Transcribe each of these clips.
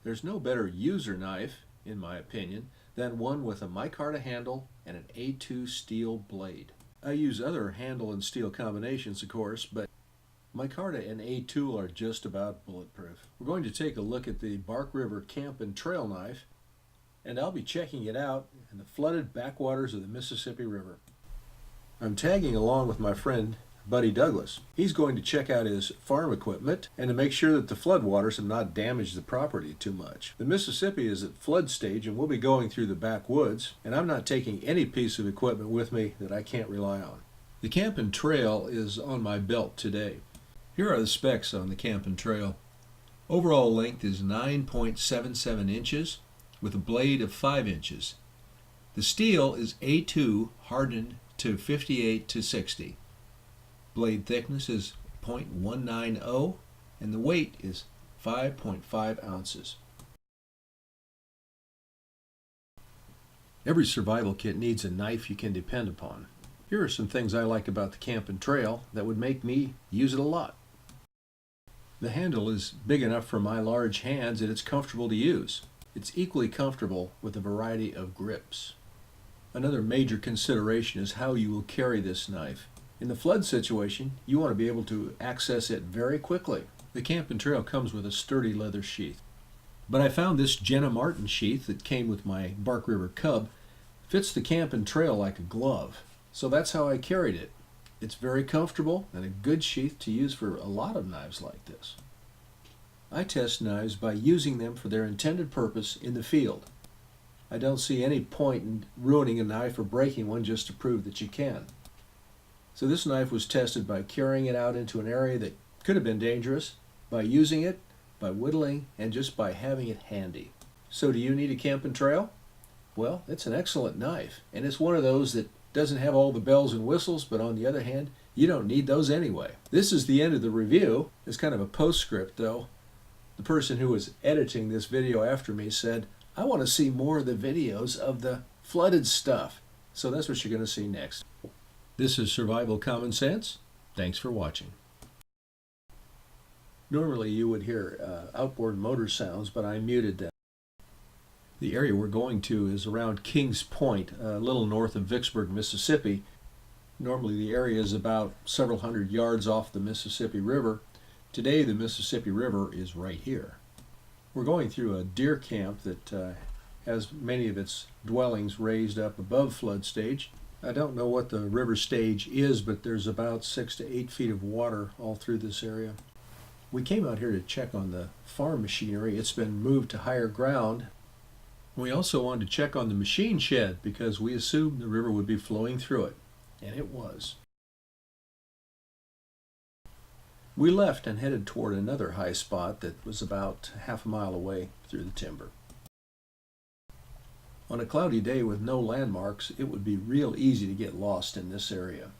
There's no better user knife, in my opinion, than one with a micarta handle and an A2 steel blade. I use other handle and steel combinations, of course, but micarta and A2 are just about bulletproof. We're going to take a look at the Bark River Camp and Trail Knife, and I'll be checking it out in the flooded backwaters of the Mississippi River. I'm tagging along with my friend Buddy Douglas. He's going to check out his farm equipment and to make sure that the floodwaters have not damaged the property too much. The Mississippi is at flood stage and we'll be going through the backwoods, and I'm not taking any piece of equipment with me that I can't rely on. The Camp and Trail is on my belt today. Here are the specs on the Camp and Trail. Overall length is 9.77 inches with a blade of 5 inches. The steel is A2 hardened to 58 to 60. Blade thickness is 0.190 and the weight is 5.5 ounces. Every survival kit needs a knife you can depend upon. Here are some things I like about the Camp and Trail that would make me use it a lot. The handle is big enough for my large hands and it's comfortable to use. It's equally comfortable with a variety of grips. Another major consideration is how you will carry this knife. In the flood situation, you want to be able to access it very quickly. The Camp and Trail comes with a sturdy leather sheath. But I found this Jenna Martin sheath that came with my Bark River Cub fits the Camp and Trail like a glove. So that's how I carried it. It's very comfortable and a good sheath to use for a lot of knives like this. I test knives by using them for their intended purpose in the field. I don't see any point in ruining a knife or breaking one just to prove that you can. So this knife was tested by carrying it out into an area that could have been dangerous, by using it, by whittling, and just by having it handy. So do you need a Camp and Trail? Well, it's an excellent knife, and it's one of those that doesn't have all the bells and whistles, but on the other hand, you don't need those anyway. This is the end of the review. It's kind of a postscript though. The person who was editing this video after me said, I want to see more of the videos of the flooded stuff. So that's what you're going to see next. This is Survival Common Sense. Thanks for watching. Normally you would hear outboard motor sounds, but I muted them. The area we're going to is around Kings Point, a little north of Vicksburg, Mississippi. Normally the area is about several hundred yards off the Mississippi River. Today the Mississippi River is right here. We're going through a deer camp that has many of its dwellings raised up above flood stage. I don't know what the river stage is, but there's about 6 to 8 feet of water all through this area. We came out here to check on the farm machinery. It's been moved to higher ground. We also wanted to check on the machine shed because we assumed the river would be flowing through it, and it was. We left and headed toward another high spot that was about half a mile away through the timber. On a cloudy day with no landmarks, it would be real easy to get lost in this area.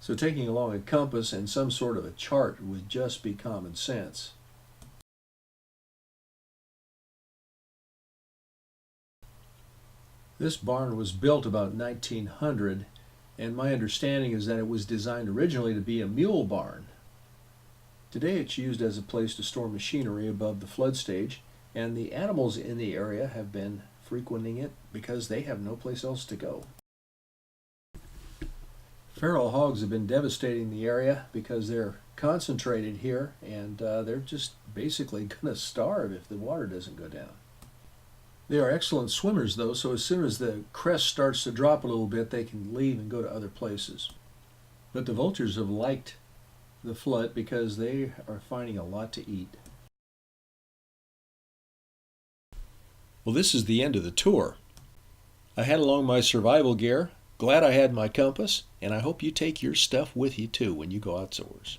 So taking along a compass and some sort of a chart would just be common sense. This barn was built about 1900, and my understanding is that it was designed originally to be a mule barn. Today it's used as a place to store machinery above the flood stage, and the animals in the area have been frequenting it because they have no place else to go. Feral hogs have been devastating the area because they're concentrated here, and they're just basically going to starve if the water doesn't go down. They are excellent swimmers though, so as soon as the crest starts to drop a little bit, they can leave and go to other places. But the vultures have liked the flood because they are finding a lot to eat. Well, this is the end of the tour. I had along my survival gear, glad I had my compass, and I hope you take your stuff with you too when you go outdoors.